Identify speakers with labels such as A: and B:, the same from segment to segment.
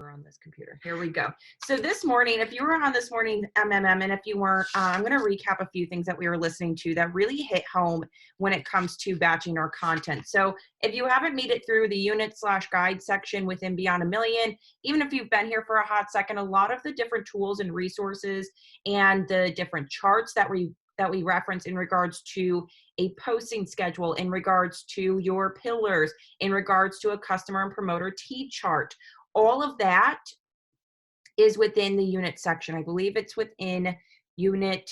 A: we're on this computer. Here we go. So this morning, if you were on this morning MMM, and if you weren't, I'm going to recap a few things that we were listening to that really hit home when it comes to batching our content. So if you haven't made it through the unit/guide section within Beyond a Million, even if you've been here for a hot second, a lot of the different tools and resources and the different charts that we reference in regards to a posting schedule, in regards to your pillars, in regards to a customer and promoter T-chart. All of that is within the unit section. I believe it's within unit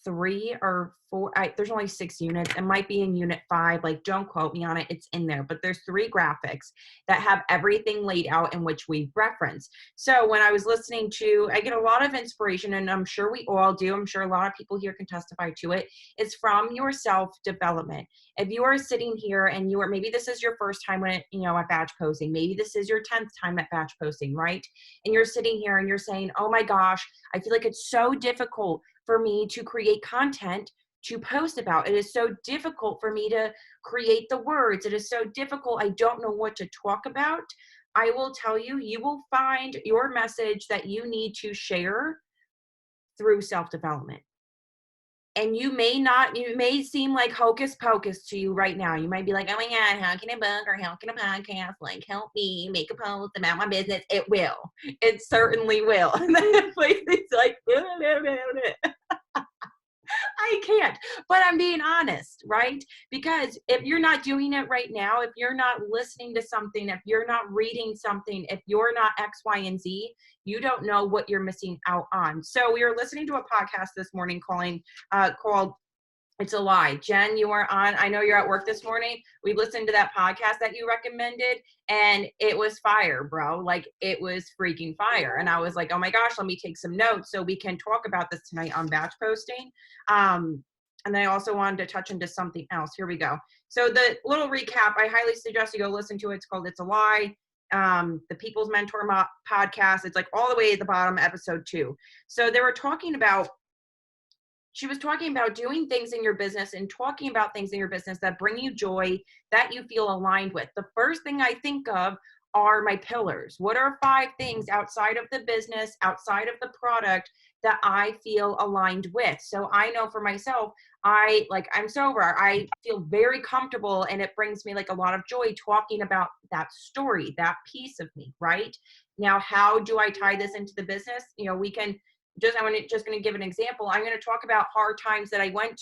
A: 3 or 4. There's only 6 units. It might be in unit 5. Like, don't quote me on it. It's in there. But there's 3 graphics that have everything laid out in which we reference. So when I was listening to, I get a lot of inspiration, and I'm sure we all do. I'm sure a lot of people here can testify to it. It's from your self-development. If you are sitting here and you are, maybe this is your first time when, at batch posting. Maybe this is your 10th time at batch posting, right? And you're sitting here and you're saying, oh my gosh, I feel like it's so difficult for me to create content to post about. It is so difficult for me to create the words. It is so difficult. I don't know what to talk about. I will tell you, you will find your message that you need to share through self-development. And you may seem like hocus pocus to you right now. You might be like, oh my God, how can a book or how can a podcast like help me make a post about my business? It will. It certainly will. And then it's like, I can't, but I'm being honest, right? Because if you're not doing it right now, if you're not listening to something, if you're not reading something, if you're not X, Y, and Z, you don't know what you're missing out on. So we were listening to a podcast this morning called It's a Lie. Jen, you are on. I know you're at work this morning. We listened to that podcast that you recommended, and it was fire, bro. Like, it was freaking fire. And I was like, oh my gosh, let me take some notes so we can talk about this tonight on batch posting. And I also wanted to touch into something else. Here we go. So the little recap, I highly suggest you go listen to it. It's called It's a Lie. The People's Mentor podcast. It's like all the way at the bottom, episode 2. So they were talking about, she was talking about doing things in your business and talking about things in your business that bring you joy, that you feel aligned with. The first thing I think of are my pillars. What are 5 things outside of the business, outside of the product that I feel aligned with? So I know for myself, I'm sober. I feel very comfortable, and it brings me like a lot of joy talking about that story, that piece of me, right? Now, how do I tie this into the business? I'm just going to give an example. I'm going to talk about hard times that I went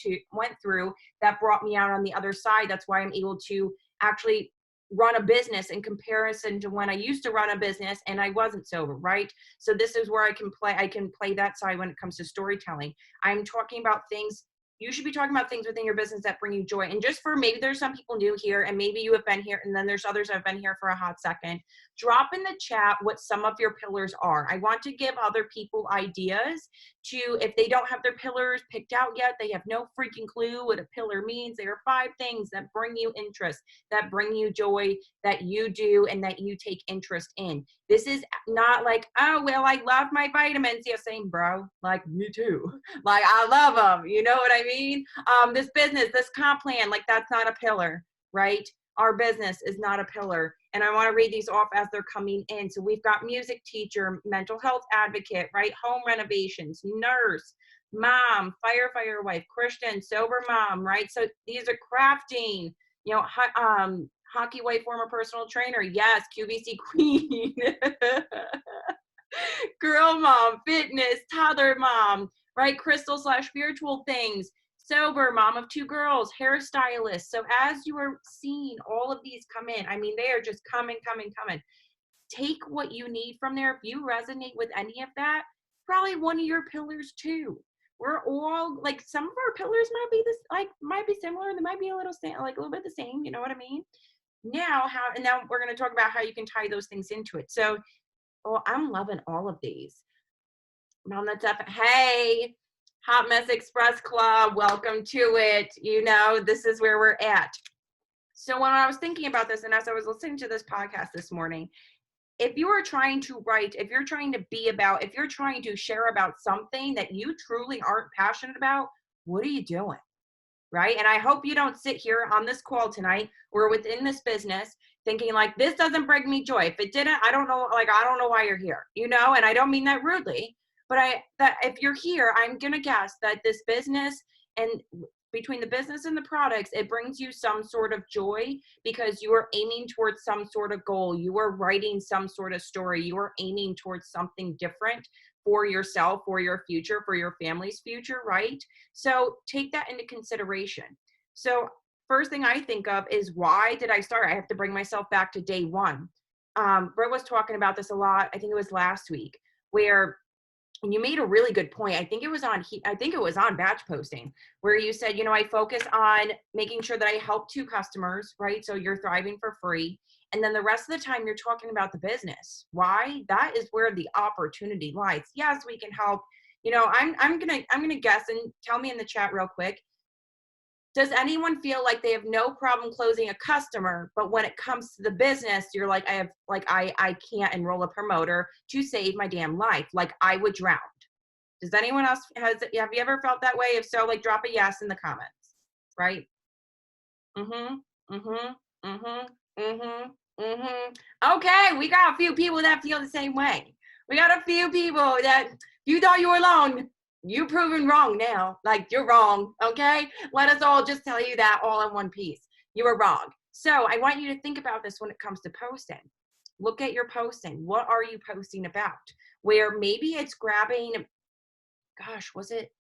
A: through that brought me out on the other side. That's why I'm able to actually run a business in comparison to when I used to run a business and I wasn't sober, right? So this is where I can play that side when it comes to storytelling. I'm talking about things. You should be talking about things within your business that bring you joy. And just for, maybe there's some people new here, and maybe you have been here, and then there's others that have been here for a hot second. Drop in the chat what some of your pillars are. I want to give other people ideas to, if they don't have their pillars picked out yet, they have no freaking clue what a pillar means. There are 5 things that bring you interest, that bring you joy, that you do, and that you take interest in. This is not like, oh, well, I love my vitamins. Yeah, same, bro. Like, me too. Like, I love them. You know what I mean? This business, this comp plan, like, that's not a pillar, right? Our business is not a pillar. And I want to read these off as they're coming in. So we've got music teacher, mental health advocate, right? Home renovations, nurse, mom, firefighter wife, Christian, sober mom, right? So these are crafting, hockey wife, former personal trainer. Yes, QVC queen. Girl mom, fitness, toddler mom, right? Crystal/spiritual things. Sober, mom of 2 girls, hairstylist. So as you are seeing all of these come in, I mean, they are just coming. Take what you need from there. If you resonate with any of that, probably one of your pillars too. We're all like, some of our pillars might be similar, and they might be a little bit the same. You know what I mean? Now we're going to talk about how you can tie those things into it. So, I'm loving all of these. Mom, that's up. Hey, Hot Mess Express Club, welcome to it. This is where we're at. So when I was thinking about this, and as I was listening to this podcast this morning, if you are trying to write, if you're trying to be about, if you're trying to share about something that you truly aren't passionate about, what are you doing? Right? And I hope you don't sit here on this call tonight or within this business thinking like, this doesn't bring me joy. If it didn't, I don't know, like, I don't know why you're here, you know? And I don't mean that rudely, but that if you're here, I'm going to guess that this business, and between the business and the products, it brings you some sort of joy because you are aiming towards some sort of goal. You are writing some sort of story. You are aiming towards something different for yourself, for your future, for your family's future, right? So take that into consideration. So first thing I think of is, why did I start? I have to bring myself back to day one. Brett was talking about this a lot. I think it was last week, where, and you made a really good point. I think it was on batch posting, where you said, you know, I focus on making sure that I help 2 customers, right? So you're thriving for free. And then the rest of the time you're talking about the business. Why? That is where the opportunity lies. Yes, we can help. You know, I'm gonna guess, and tell me in the chat real quick. Does anyone feel like they have no problem closing a customer, but when it comes to the business, you're like, I can't enroll a promoter to save my damn life. Like, I would drown. Does anyone else have you ever felt that way? If so, like, drop a yes in the comments, right? Okay, we got a few people that feel the same way. We got a few people that, you thought you were alone. You proven wrong now. Like, you're wrong, okay? Let us all just tell you that all in one piece. You were wrong. So I want you to think about this when it comes to posting. Look at your posting. What are you posting about? Where maybe it's grabbing, gosh, was it?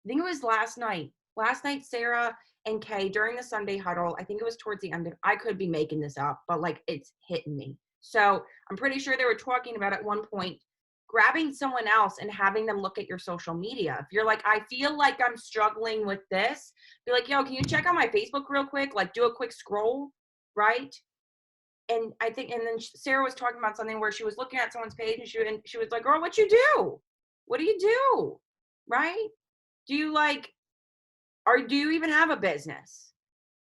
A: I think it was last night. Last night, Sarah and Kay, during the Sunday huddle, I think it was towards the end of, I could be making this up, but like, it's hitting me. So I'm pretty sure they were talking about at one point, grabbing someone else and having them look at your social media. If you're like, I feel like I'm struggling with this, be like, yo, can you check out my Facebook real quick? Like, do a quick scroll, right? And I think, and then Sarah was talking about something where she was looking at someone's page, and she was like, girl, what you do? What do you do? Right? Do you like, or do you even have a business?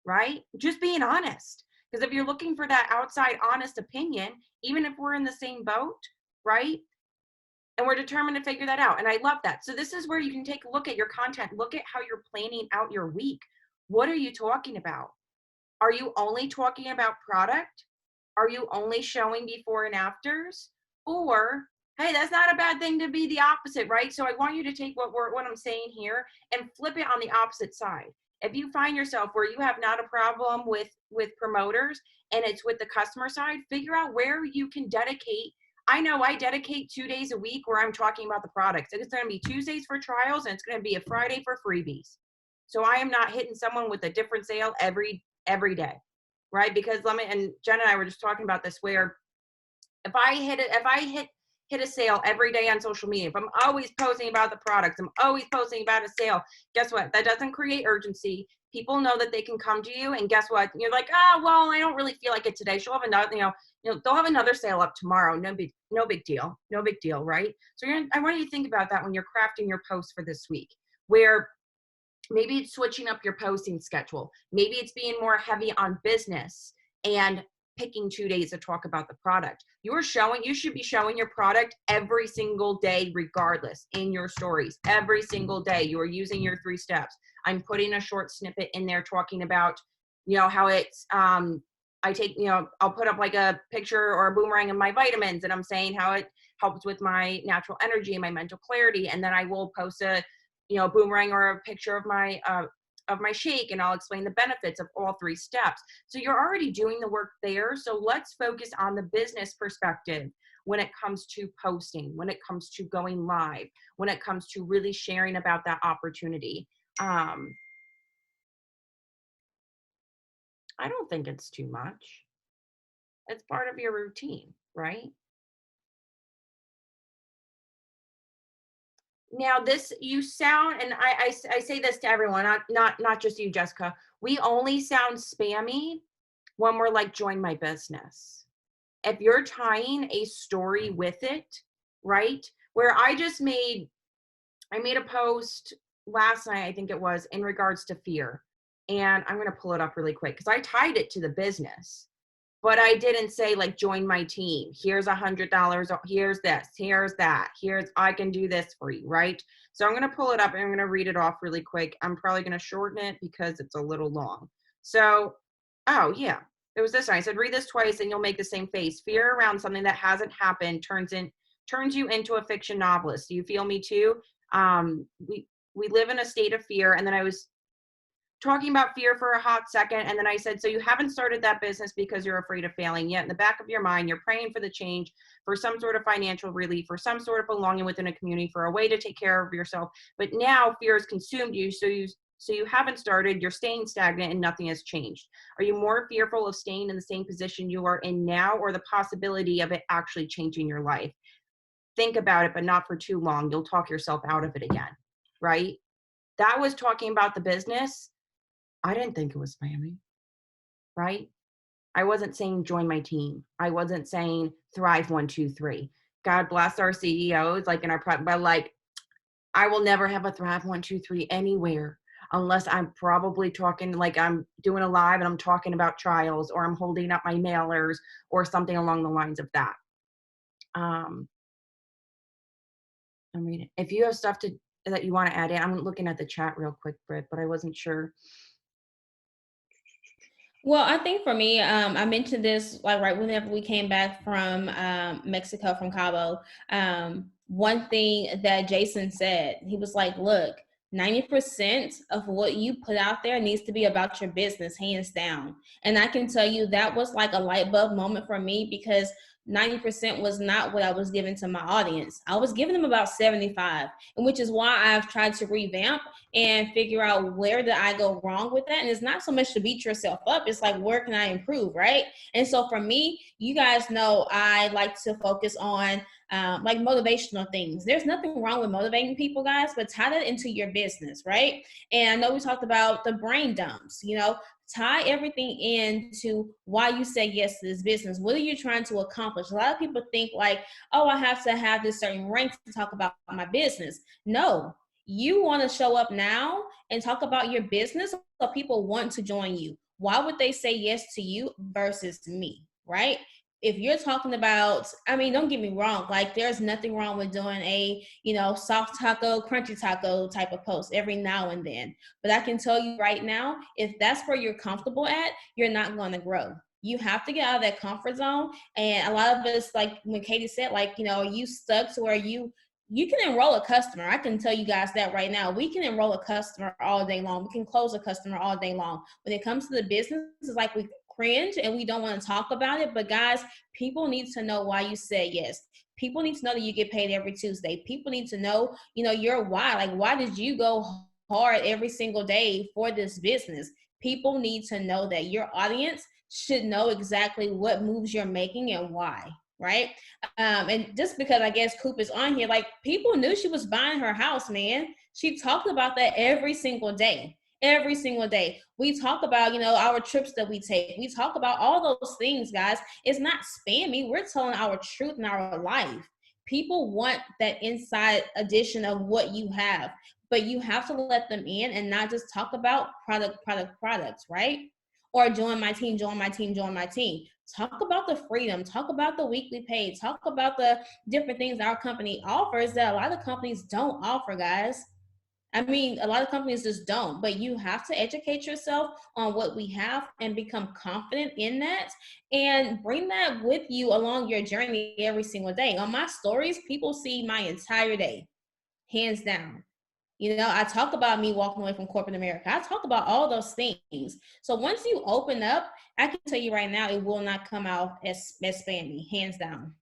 A: Right? Just being honest. Because if you're looking for that outside honest opinion, even if we're in the same boat, right? And we're determined to figure that out. And I love that. So this is where you can take a look at your content. Look at how you're planning out your week. What are you talking about? Are you only talking about product? Are you only showing before and afters? Or, hey, that's not a bad thing to be the opposite, right? So I want you to take what I'm saying here and flip it on the opposite side. If you find yourself where you have not a problem with promoters and it's with the customer side, figure out where you can dedicate. I know I dedicate 2 days a week where I'm talking about the products. It's going to be Tuesdays for trials, and it's going to be a Friday for freebies. So I am not hitting someone with a different sale every day, right? Because and Jen and I were just talking about this, where if I hit a sale every day on social media, if I'm always posting about the products, I'm always posting about a sale, guess what? That doesn't create urgency. People know that they can come to you, and guess what? You're like, well, I don't really feel like it today. She'll have another, they'll have another sale up tomorrow. No big deal, right? So I want you to think about that when you're crafting your post for this week, where maybe it's switching up your posting schedule. Maybe it's being more heavy on business and picking 2 days to talk about the product. You should be showing your product every single day, regardless, in your stories. Every single day, you are using your 3 steps. I'm putting a short snippet in there talking about, how it's, I'll put up like a picture or a boomerang of my vitamins, and I'm saying how it helps with my natural energy and my mental clarity. And then I will post a boomerang or a picture of my shake, and I'll explain the benefits of all 3 steps. So you're already doing the work there. So let's focus on the business perspective when it comes to posting, when it comes to going live, when it comes to really sharing about that opportunity. I don't think it's too much. It's part of your routine, right? Now this, you sound, and I say this to everyone, not just you, Jessica, we only sound spammy when we're like, join my business. If you're tying a story with it, right? Where I made a post last night, I think it was, in regards to fear. And I'm going to pull it up really quick because I tied it to the business. But I didn't say like, join my team. Here's $100. Here's this. Here's that. I can do this for you, right? So I'm going to pull it up and I'm going to read it off really quick. I'm probably going to shorten it because it's a little long. So, oh yeah. it was this one. I said, read this twice and you'll make the same face. Fear around something that hasn't happened turns you into a fiction novelist. Do you feel me too? We live in a state of fear. And then I was talking about fear for a hot second. And then I said, so you haven't started that business because you're afraid of failing, yet in the back of your mind, you're praying for the change, for some sort of financial relief, for some sort of belonging within a community, for a way to take care of yourself. But now fear has consumed you. So you haven't started, you're staying stagnant and nothing has changed. Are you more fearful of staying in the same position you are in now, or the possibility of it actually changing your life? Think about it, but not for too long. You'll talk yourself out of it again, right? That was talking about the business. I didn't think it was spamming, right? I wasn't saying join my team. I wasn't saying thrive 1, 2, 3. God bless our CEOs, like in our prep, but like, I will never have a thrive 1, 2, 3 anywhere unless I'm probably talking, like I'm doing a live and I'm talking about trials, or I'm holding up my mailers or something along the lines of that. I'm reading. If you have stuff that you want to add in, I'm looking at the chat real quick, Britt, but I wasn't sure.
B: Well, I think for me, I mentioned this like right whenever we came back from Mexico, from Cabo. One thing that Jason said, he was like, look, 90% of what you put out there needs to be about your business, hands down. And I can tell you that was like a light bulb moment for me, because 90% was not what I was giving to my audience. I was giving them about 75, and which is why I've tried to revamp and figure out where did I go wrong with that. And it's not so much to beat yourself up. It's like, where can I improve, right? And so for me, you guys know I like to focus on like motivational things. There's nothing wrong with motivating people, guys, but tie that into your business, right? And I know we talked about the brain dumps, tie everything into why you say yes to this business. What are you trying to accomplish? A lot of people think like, oh, I have to have this certain rank to talk about my business. No, you want to show up now and talk about your business so people want to join you. Why would they say yes to you versus me, right? If you're talking about, I mean, don't get me wrong, like there's nothing wrong with doing a, soft taco, crunchy taco type of post every now and then. But I can tell you right now, if that's where you're comfortable at, you're not going to grow. You have to get out of that comfort zone. And a lot of us, like when Katie said, like, you stuck to where you can enroll a customer. I can tell you guys that right now. We can enroll a customer all day long. We can close a customer all day long. When it comes to the business, it's like we cringe and we don't want to talk about it. But guys, people need to know why you said yes. People need to know that you get paid every Tuesday. People need to know, your why. Like, why did you go hard every single day for this business? People need to know that. Your audience should know exactly what moves you're making and why. Right. And just because I guess Coop is on here, like people knew she was buying her house, man. She talked about that every single day. Every single day. We talk about, our trips that we take. We talk about all those things, guys. It's not spammy. We're telling our truth in our life. People want that inside edition of what you have, but you have to let them in and not just talk about products, right? Or join my team, join my team, join my team. Talk about the freedom, talk about the weekly pay, talk about the different things our company offers that a lot of companies don't offer, guys. I mean, a lot of companies just don't, but you have to educate yourself on what we have and become confident in that and bring that with you along your journey every single day. On my stories, people see my entire day, hands down. I talk about me walking away from corporate America. I talk about all those things. So once you open up, I can tell you right now, it will not come out as spammy, hands down.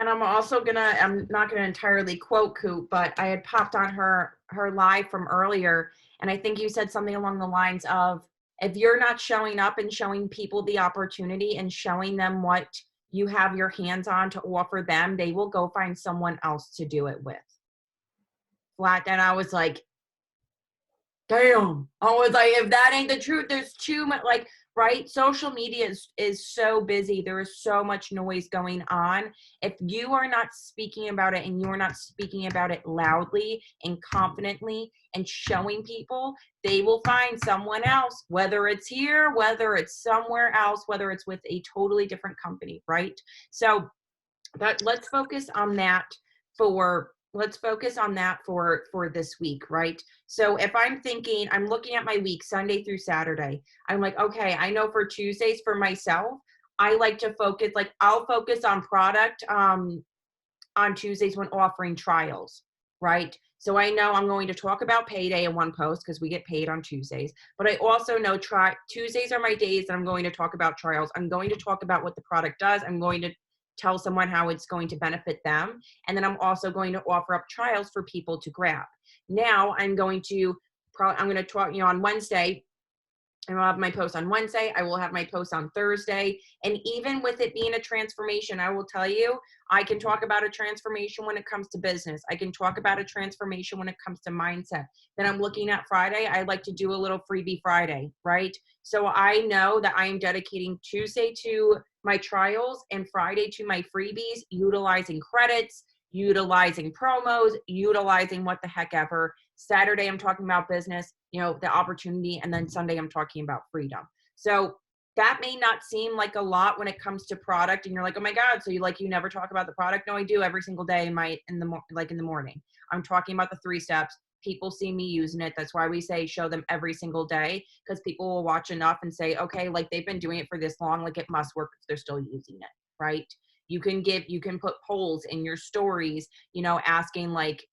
A: And I'm not gonna entirely quote Coop, but I had popped on her live from earlier, and I think you said something along the lines of, if you're not showing up and showing people the opportunity and showing them what you have your hands on to offer them, they will go find someone else to do it with. Flat. And I was like, damn. I was like, if that ain't the truth, there's too much, like, right? Social media is so busy. There is so much noise going on. If you are not speaking about it and you are not speaking about it loudly and confidently and showing people, they will find someone else, whether it's here, whether it's somewhere else, whether it's with a totally different company, right? So let's focus on that for let's focus on that for this week, right? So if I'm thinking, I'm looking at my week, Sunday through Saturday, I'm like, okay, I know for Tuesdays for myself, I like to focus, like I'll focus on product on Tuesdays when offering trials, right? So I know I'm going to talk about payday in one post because we get paid on Tuesdays, but I also know Tuesdays are my days that I'm going to talk about trials. I'm going to talk about what the product does. I'm going to tell someone how it's going to benefit them. And then I'm also going to offer up trials for people to grab. Now I'm going to talk, on Wednesday, I will have my post on Wednesday. I will have my post on Thursday. And even with it being a transformation, I will tell you, I can talk about a transformation when it comes to business. I can talk about a transformation when it comes to mindset. Then I'm looking at Friday. I like to do a little freebie Friday, right? So I know that I am dedicating Tuesday to my trials and Friday to my freebies, utilizing credits, utilizing promos, utilizing what the heck ever. Saturday, I'm talking about business, the opportunity. And then Sunday, I'm talking about freedom. So that may not seem like a lot when it comes to product. And you're like, oh my God, so you never talk about the product? No, I do every single day in the morning. I'm talking about the 3 steps. People see me using it. That's why we say show them every single day, because people will watch enough and say, okay, like they've been doing it for this long, like it must work if they're still using it, right? You can put polls in your stories, asking like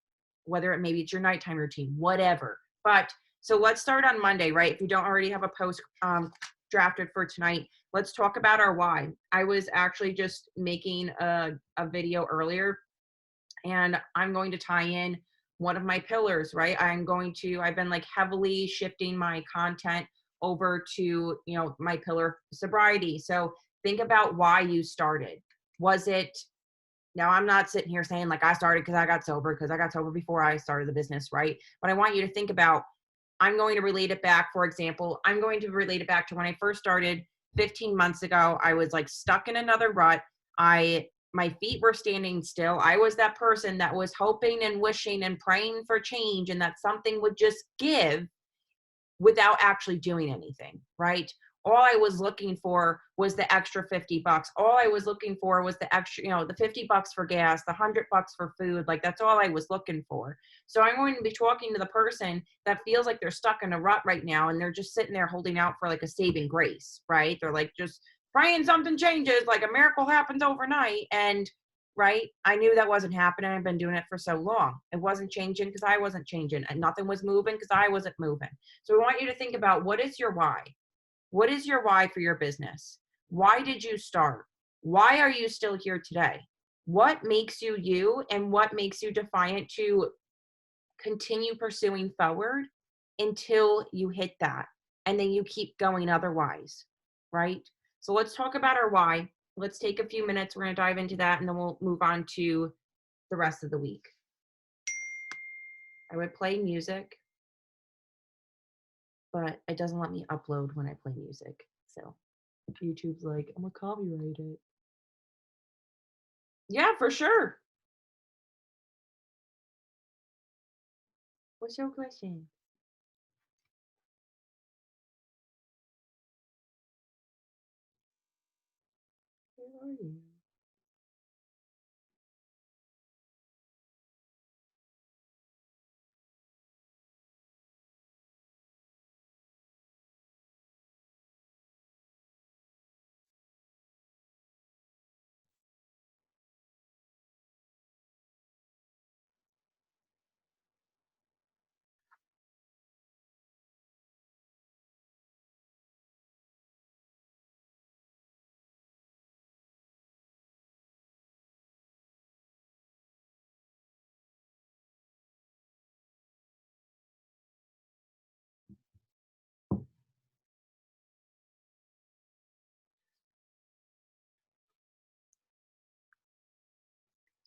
A: whether maybe it's your nighttime routine, whatever. But so let's start on Monday, right? If you don't already have a post drafted for tonight, let's talk about our why. I was actually just making a video earlier, and I'm going to tie in one of my pillars, right? I've been like heavily shifting my content over to, my pillar sobriety. So think about why you started. Was it, now I'm not sitting here saying like I started because I got sober before I started the business, right? But I want you to think about, I'm going to relate it back. For example, I'm going to relate it back to when I first started 15 months ago. I was like stuck in another rut. My feet were standing still. I was that person that was hoping and wishing and praying for change and that something would just give without actually doing anything, right? All I was looking for was the extra $50. All I was looking for was the extra, the $50 for gas, the $100 for food. Like that's all I was looking for. So I'm going to be talking to the person that feels like they're stuck in a rut right now, and they're just sitting there holding out for like a saving grace, right? They're like just praying something changes, like a miracle happens overnight. And right, I knew that wasn't happening. I've been doing it for so long. It wasn't changing because I wasn't changing, and nothing was moving because I wasn't moving. So we want you to think about, what is your why? What is your why for your business? Why did you start? Why are you still here today? What makes you you, and what makes you defiant to continue pursuing forward until you hit that? And then you keep going otherwise, right? So let's talk about our why. Let's take a few minutes. We're going to dive into that, and then we'll move on to the rest of the week. I would play music, but it doesn't let me upload when I play music. So YouTube's like, I'm gonna copyright it. Yeah, for sure. What's your question? Where are you?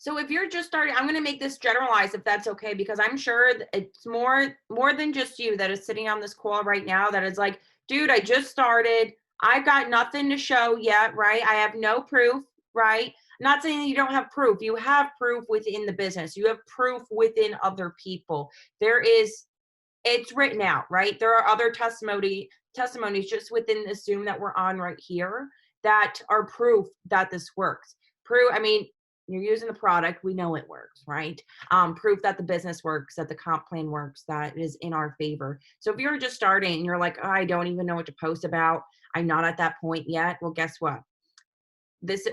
A: So if you're just starting, I'm going to make this generalized if that's okay, because I'm sure it's more than just you that is sitting on this call right now that is like, dude, I just started. I've got nothing to show yet, right? I have no proof, right? Not saying that you don't have proof. You have proof within the business. You have proof within other people. It's written out, right? There are other testimonies just within the Zoom that we're on right here that are proof that this works. I mean, You're using the product. We know it works, right? Proof that the business works, that the comp plan works, that is in our favor. So if you're just starting and you're like, oh, I don't even know what to post about, I'm not at that point yet. Well, guess what?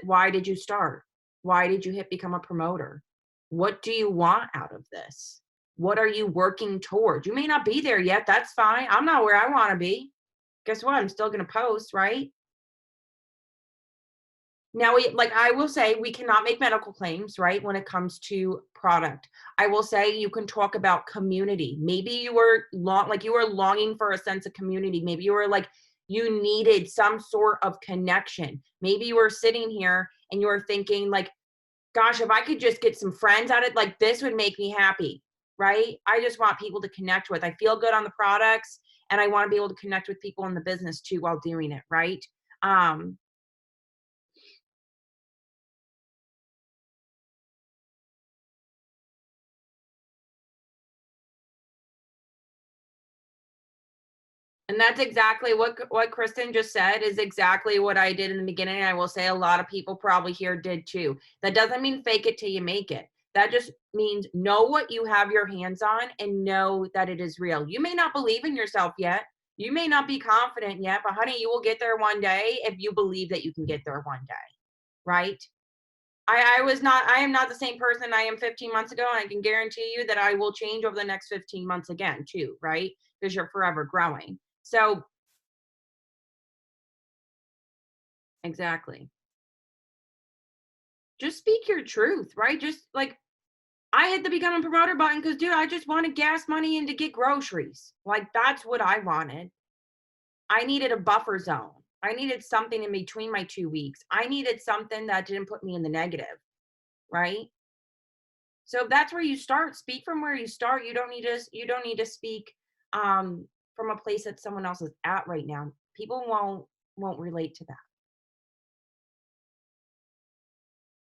A: Why did you start? Why did you hit become a promoter? What do you want out of this? What are you working towards? You may not be there yet. That's fine. I'm not where I want to be. Guess what? I'm still going to post, right? Now, I will say, we cannot make medical claims, right, when it comes to product. I will say you can talk about community. Maybe you were longing for a sense of community. Maybe you were like, you needed some sort of connection. Maybe you were sitting here and you were thinking like, gosh, if I could just get some friends out of it, like this would make me happy, right? I just want people to connect with. I feel good on the products and I want to be able to connect with people in the business too while doing it, right? Um, And that's exactly what Kristen just said is exactly what I did in the beginning. I will say a lot of people probably here did too. That doesn't mean fake it till you make it. That just means know what you have your hands on and know that it is real. You may not believe in yourself yet. You may not be confident yet, but honey, you will get there one day if you believe that you can get there one day, right? I am not the same person I am 15 months ago, and I can guarantee you that I will change over the next 15 months again too, right? Because you're forever growing. So exactly. Just speak your truth, right? Just like I hit the become a promoter button because, dude, I just wanted gas money and to get groceries. Like that's what I wanted. I needed a buffer zone. I needed something in between my 2 weeks. I needed something that didn't put me in the negative, right? So if that's where you start, speak from where you start. You don't need to speak from a place that someone else is at right now. People won't relate to that.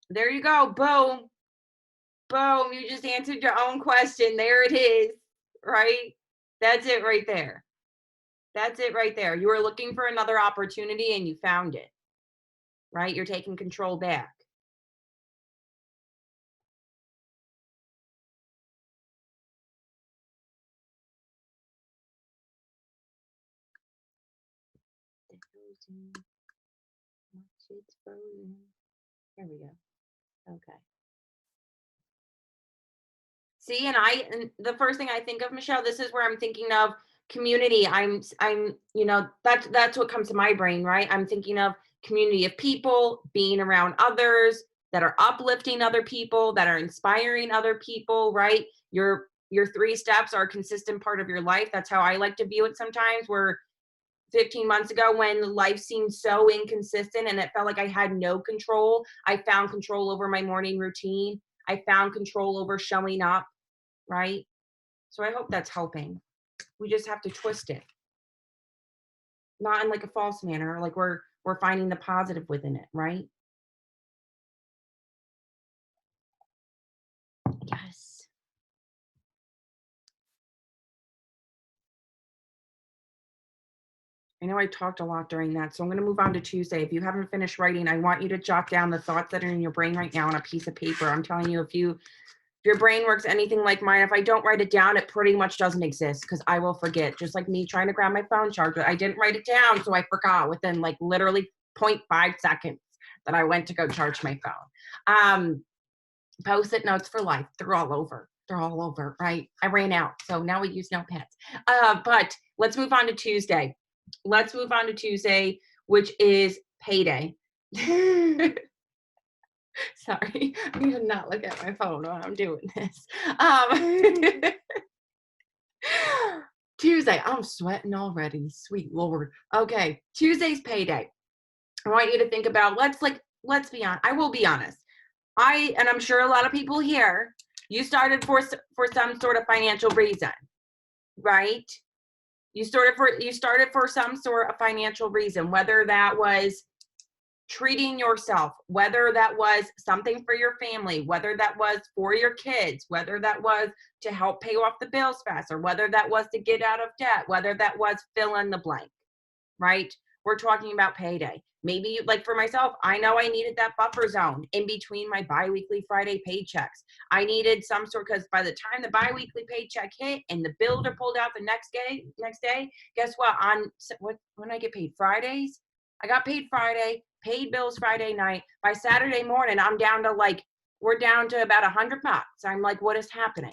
A: There you go. Boom. Boom, you just answered your own question. There it is, right? That's it right there. That's it right there. You were looking for another opportunity and you found it, right? You're taking control back. It's frozen. Watch it's frozen. There we go. Okay. See, and the first thing I think of, Michelle, this is where I'm thinking of community. That's what comes to my brain, right? I'm thinking of community of people, being around others that are uplifting other people, that are inspiring other people, right? Your 3 steps are a consistent part of your life. That's how I like to view it sometimes, where 15 months ago when life seemed so inconsistent and it felt like I had no control, I found control over my morning routine. I found control over showing up, right? So I hope that's helping. We just have to twist it, not in like a false manner, like we're finding the positive within it, right? Yes. I know I talked a lot during that, so I'm going to move on to Tuesday. If you haven't finished writing, I want you to jot down the thoughts that are in your brain right now on a piece of paper. I'm telling you, if your brain works anything like mine, if I don't write it down, it pretty much doesn't exist because I will forget. Just like me trying to grab my phone charger. I didn't write it down, so I forgot within like literally 0.5 seconds that I went to go charge my phone. Post-it notes for life. They're all over. They're all over, right? I ran out, so now we use notepads. But let's move on to Tuesday. Let's move on to Tuesday, which is payday. Sorry, I need to not look at my phone while I'm doing this. Tuesday, I'm sweating already. Sweet Lord. Okay, Tuesday's payday. I want you to think about, let's be honest. I will be honest. And I'm sure a lot of people here, you started for some sort of financial reason, right? You started for some sort of financial reason, whether that was treating yourself, whether that was something for your family, whether that was for your kids, whether that was to help pay off the bills faster, whether that was to get out of debt, whether that was fill in the blank, right? We're talking about payday. Maybe like for myself, I know I needed that buffer zone in between my biweekly Friday paychecks. I needed some sort, because by the time the biweekly paycheck hit and the builder pulled out the next day, guess what? When I get paid Fridays, I got paid Friday, paid bills Friday night. By Saturday morning, we're down to about $100. I'm like, what is happening?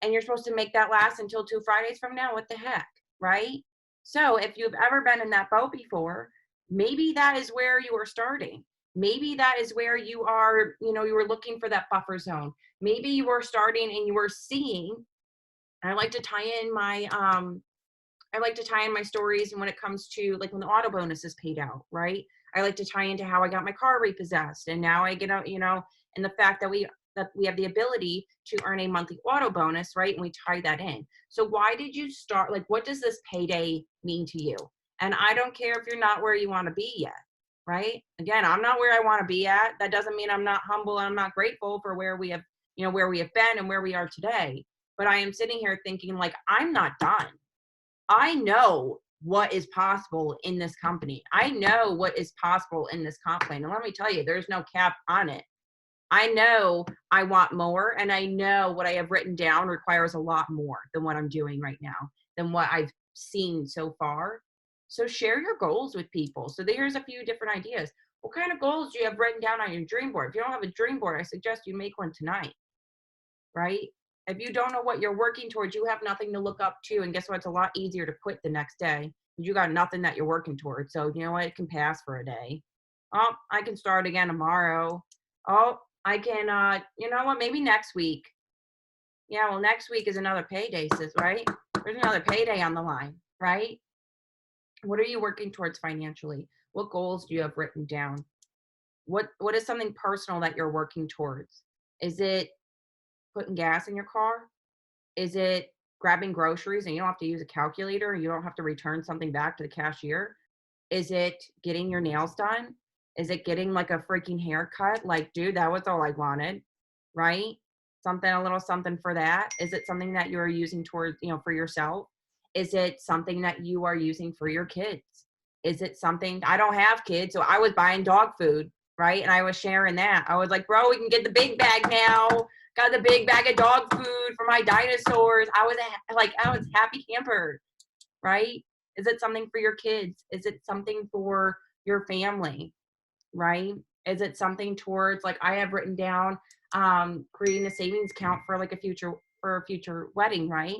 A: And you're supposed to make that last until 2 Fridays from now. What the heck, right? So if you've ever been in that boat before, maybe that is where you are starting. Maybe that is where you are, you were looking for that buffer zone. Maybe you were starting and you were seeing, I like to tie in my stories, and when it comes to like when the auto bonus is paid out, right? I like to tie into how I got my car repossessed, and now I get out, and the fact that we have the ability to earn a monthly auto bonus, right? And we tie that in. So why did you start? Like, what does this payday mean to you? And I don't care if you're not where you want to be yet, right? Again, I'm not where I want to be at. That doesn't mean I'm not humble and I'm not grateful for where we have been and where we are today. But I am sitting here thinking, like, I'm not done. I know what is possible in this company. I know what is possible in this comp plan. And let me tell you, there's no cap on it. I know I want more, and I know what I have written down requires a lot more than what I'm doing right now, than what I've seen so far. So share your goals with people. So there's a few different ideas. What kind of goals do you have written down on your dream board? If you don't have a dream board, I suggest you make one tonight, right? If you don't know what you're working towards, you have nothing to look up to. And guess what? It's a lot easier to quit the next day. You got nothing that you're working towards. So you know what? It can pass for a day. Oh, I can start again tomorrow. Oh, I can, you know what? Maybe next week. Yeah, well, next week is another payday, sis, right? There's another payday on the line, right? What are you working towards financially? What goals do you have written down? What is something personal that you're working towards? Is it putting gas in your car? Is it grabbing groceries and you don't have to use a calculator and you don't have to return something back to the cashier? Is it getting your nails done? Is it getting like a freaking haircut? Like, dude, that was all I wanted, right? A little something for that. Is it something that you're using towards, for yourself? Is it something that you are using for your kids? Is it something, I don't have kids, so I was buying dog food, right? And I was sharing that. I was like, bro, we can get the big bag now. Got the big bag of dog food for my dinosaurs. I was happy camper, right? Is it something for your kids? Is it something for your family, right? Is it something towards, like I have written down, creating a savings account for like a future wedding, right?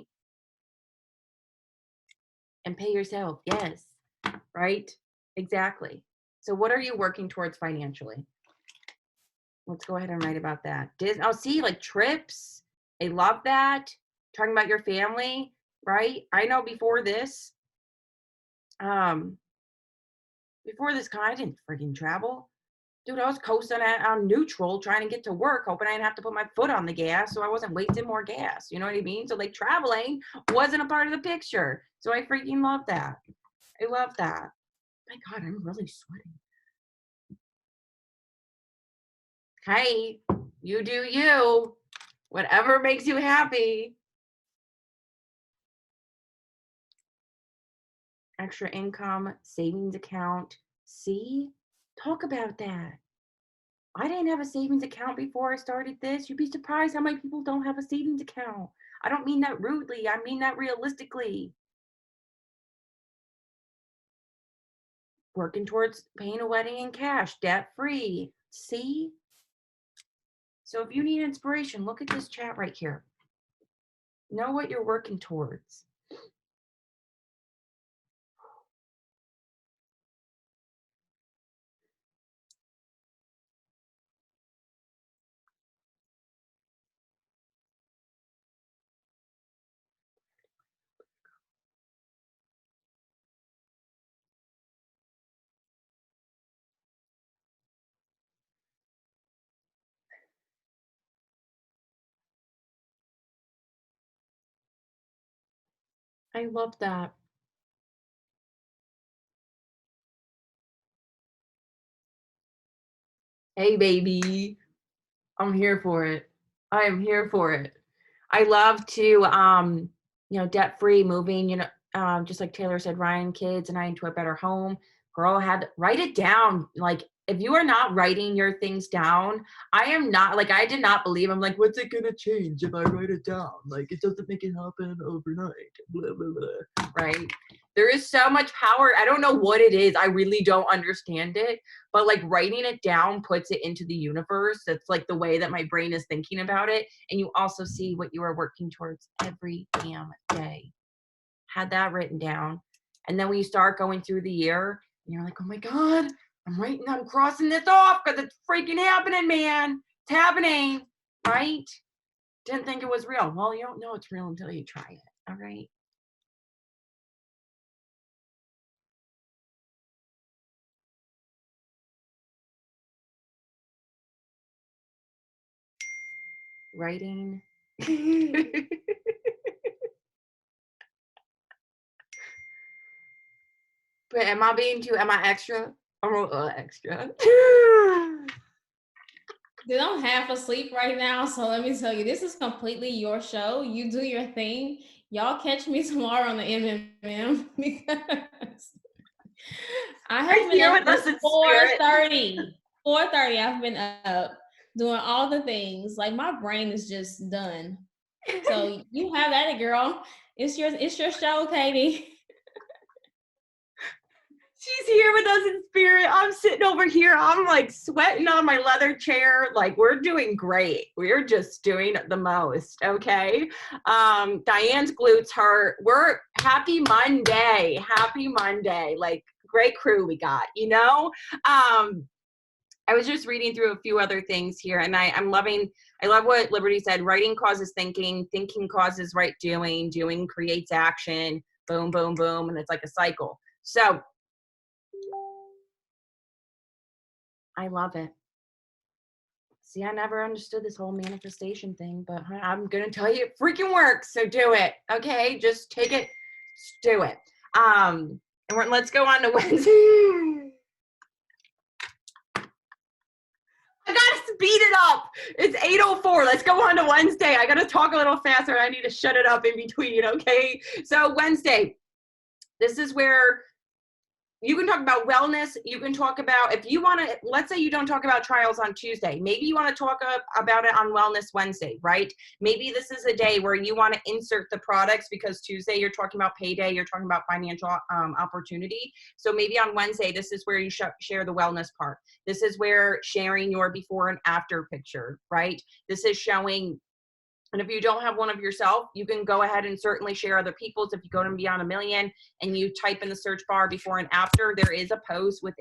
A: And pay yourself. Yes. Right? Exactly. So what are you working towards financially? Let's go ahead and write about that. See, like trips. I love that. Talking about your family, right? I know before this, I didn't freaking travel. Dude, I was coasting on neutral, trying to get to work, hoping I didn't have to put my foot on the gas so I wasn't wasting more gas. You know what I mean? So like traveling wasn't a part of the picture. So I freaking love that. I love that. My God, I'm really sweating. Hey, you do you. Whatever makes you happy. Extra income, savings account. See? Talk about that. I didn't have a savings account before I started this. You'd be surprised how many people don't have a savings account. I don't mean that rudely. I mean that realistically. Working towards paying a wedding in cash, debt-free. See? So if you need inspiration, look at this chat right here. Know what you're working towards. I love that. Hey, baby. I'm here for it. I am here for it. I love to, debt-free moving, just like Taylor said, Ryan, kids and I into a better home, girl, write it down. Like, if you are not writing your things down, I am not, like, I did not believe, I'm like, what's it gonna change if I write it down? Like, it doesn't make it happen overnight, blah, blah, blah, right? There is so much power. I don't know what it is. I really don't understand it, but like writing it down puts it into the universe. That's like the way that my brain is thinking about it. And you also see what you are working towards every damn day. Had that written down. And then when you start going through the year, and you're like, oh my God, I'm crossing this off because it's freaking happening, man. It's happening, right? Didn't think it was real. Well, you don't know it's real until you try it, all right? Writing. But am I extra? I'm a little extra.
B: Dude, I'm half asleep right now, so let me tell you, this is completely your show. You do your thing. Y'all catch me tomorrow on the MMM because I have been
A: Here
B: up
A: with us
B: since
A: in spirit.
B: 4:30. 4:30, I've been up doing all the things. Like my brain is just done. So you have at it, girl. It's your show, Katie.
A: She's here with us in spirit. I'm sitting over here. I'm like sweating on my leather chair. Like, we're doing great. We're just doing the most. Okay. Diane's glutes hurt. We're happy Monday. Happy Monday. Like, great crew we got, you know? I was just reading through a few other things here, and I love what Liberty said. Writing causes thinking, thinking causes right doing, doing creates action, boom, boom, boom, and it's like a cycle. So I love it. See, I never understood this whole manifestation thing, but I'm going to tell you it freaking works. So do it. Okay. Just take it. Just do it. And let's go on to Wednesday. I got to speed it up. It's 8:04. Let's go on to Wednesday. I got to talk a little faster. I need to shut it up in between. Okay. So Wednesday, this is where you can talk about wellness. You can talk about, if you want to, let's say you don't talk about trials on Tuesday. Maybe you want to talk about it on Wellness Wednesday, right? Maybe this is a day where you want to insert the products because Tuesday you're talking about payday, you're talking about financial opportunity. So maybe on Wednesday, this is where you share the wellness part. This is where sharing your before and after picture, right? This is showing. And if you don't have one of yourself, you can go ahead and certainly share other people's. If you go to Beyond a Million and you type in the search bar before and after, there is a post with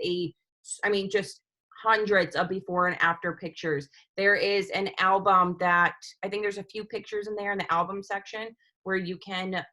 A: just hundreds of before and after pictures. There is an album that I think there's a few pictures in there in the album section where you can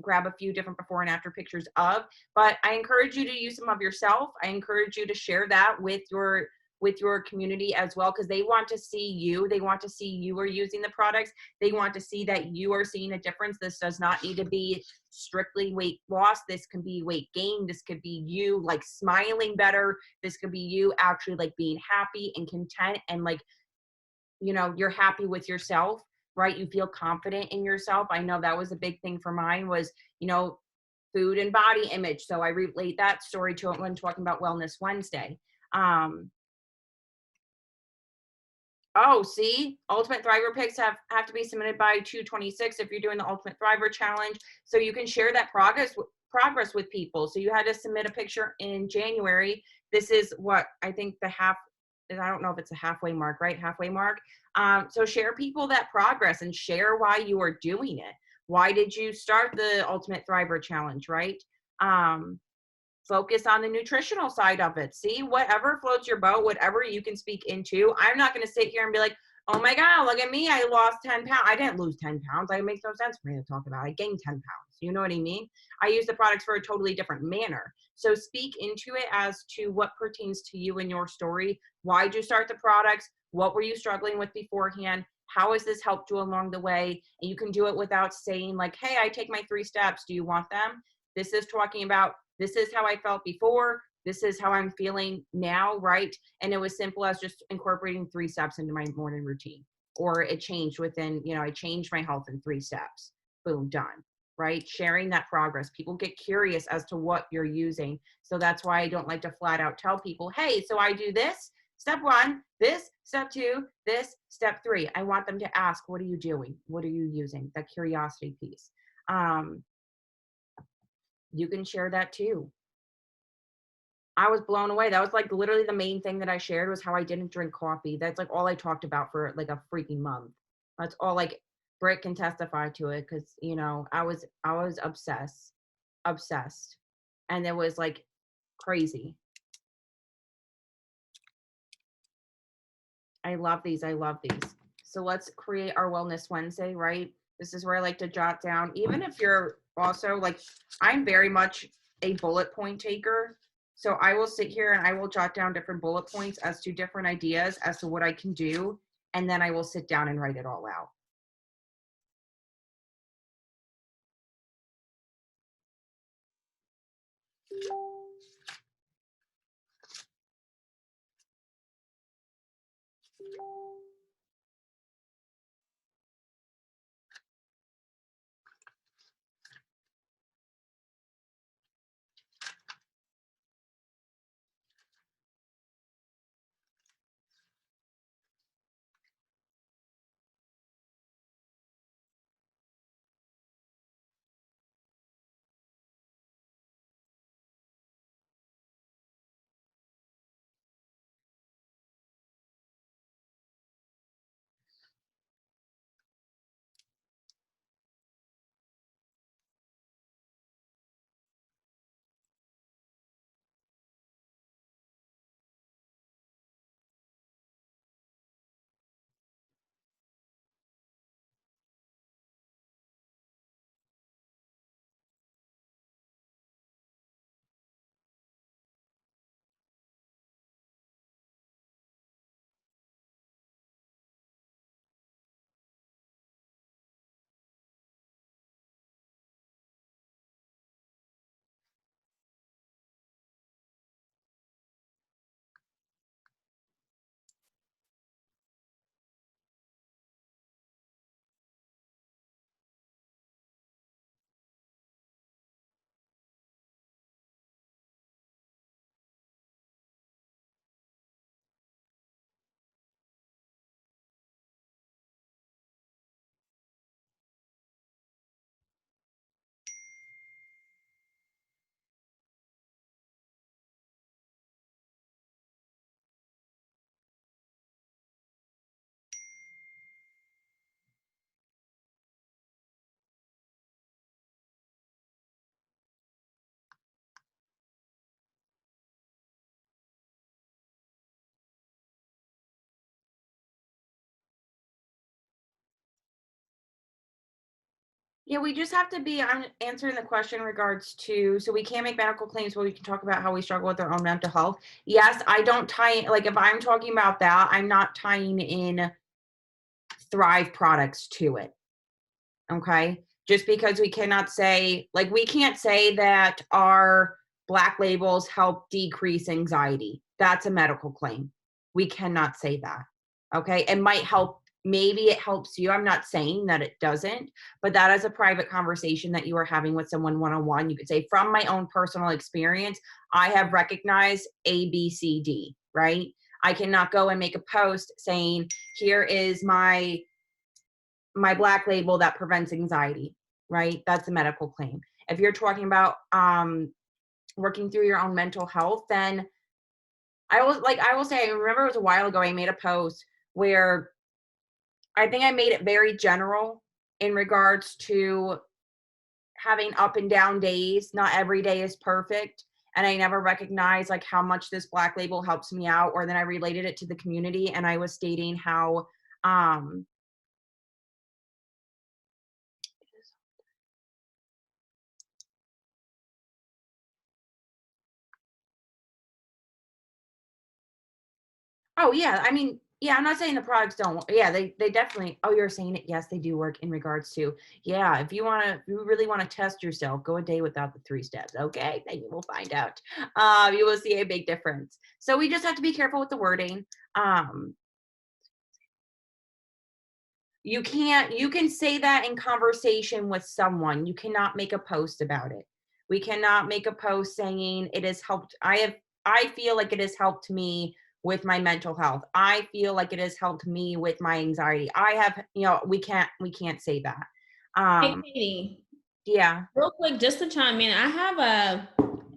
A: grab a few different before and after pictures of. But I encourage you to use some of yourself. I encourage you to share that with your community as well, because they want to see you. They want to see you are using the products. They want to see that you are seeing a difference. This does not need to be strictly weight loss. This can be weight gain. This could be you like smiling better. This could be you actually like being happy and content and like, you know, you're happy with yourself, right? You feel confident in yourself. I know that was a big thing for mine was, you know, food and body image. So I relate that story to it when talking about Wellness Wednesday. Oh, see, Ultimate Thriver picks have to be submitted by 2/26 if you're doing the Ultimate Thriver Challenge. So you can share that progress with people. So you had to submit a picture in January. This is what I think I don't know if it's a halfway mark, right? Halfway mark. So share people that progress and share why you are doing it. Why did you start the Ultimate Thriver Challenge, right? Focus on the nutritional side of it. See, whatever floats your boat, whatever you can speak into. I'm not going to sit here and be like, oh my God, look at me. I lost 10 pounds. I didn't lose 10 pounds. It makes no sense for me to talk about. I gained 10 pounds. You know what I mean? I use the products for a totally different manner. So speak into it as to what pertains to you and your story. Why did you start the products? What were you struggling with beforehand? How has this helped you along the way? And you can do it without saying like, hey, I take my 3 steps. Do you want them? This is talking about, this is how I felt before. This is how I'm feeling now, right? And it was simple as just incorporating 3 steps into my morning routine. Or it changed within, you know, I changed my health in 3 steps. Boom, done, right? Sharing that progress. People get curious as to what you're using. So that's why I don't like to flat out tell people, hey, so I do this, step 1, this, step 2, this, step 3. I want them to ask, what are you doing? What are you using? That curiosity piece. You can share that too. I was blown away. That was like literally the main thing that I shared was how I didn't drink coffee. That's like all I talked about for like a freaking month. That's all, like Britt can testify to it because you know I was obsessed, and it was like crazy. I love these. I love these. So let's create our Wellness Wednesday, right? This is where I like to jot down, even if you're also like, I'm very much a bullet point taker. So I will sit here and I will jot down different bullet points as to different ideas as to what I can do. And then I will sit down and write it all out. Yeah, we just have to be on answering the question in regards to, so we can't make medical claims, but we can talk about how we struggle with our own mental health. Yes, I don't tie, like if I'm talking about that, I'm not tying in Thrive products to it. Okay. Just because we cannot say, like, we can't say that our black labels help decrease anxiety. That's a medical claim. We cannot say that. Okay. It might help. Maybe it helps you. I'm not saying that it doesn't, but that is a private conversation that you are having with someone one on one. You could say, from my own personal experience, I have recognized A, B, C, D, right? I cannot go and make a post saying, here is my black label that prevents anxiety, right? That's a medical claim. If you're talking about working through your own mental health, then I will say, I remember it was a while ago, I made a post where I think I made it very general in regards to having up and down days. Not every day is perfect. And I never recognized like how much this black label helps me out. Or then I related it to the community and I was stating how oh, yeah, I mean, yeah, I'm not saying the products don't, yeah, they definitely, oh, you're saying it, yes, they do work in regards to, yeah, if you really wanna test yourself, go a day without the 3 steps, okay? Then you will find out. You will see a big difference. So we just have to be careful with the wording. Um, You can't, you can say that in conversation with someone. You cannot make a post about it. We cannot make a post saying it has helped. I feel like it has helped me with my mental health. I feel like it has helped me with my anxiety. I have, we can't say that.
B: Hey,
A: Um,
B: Katie,
A: yeah.
B: real quick, just to chime in, I have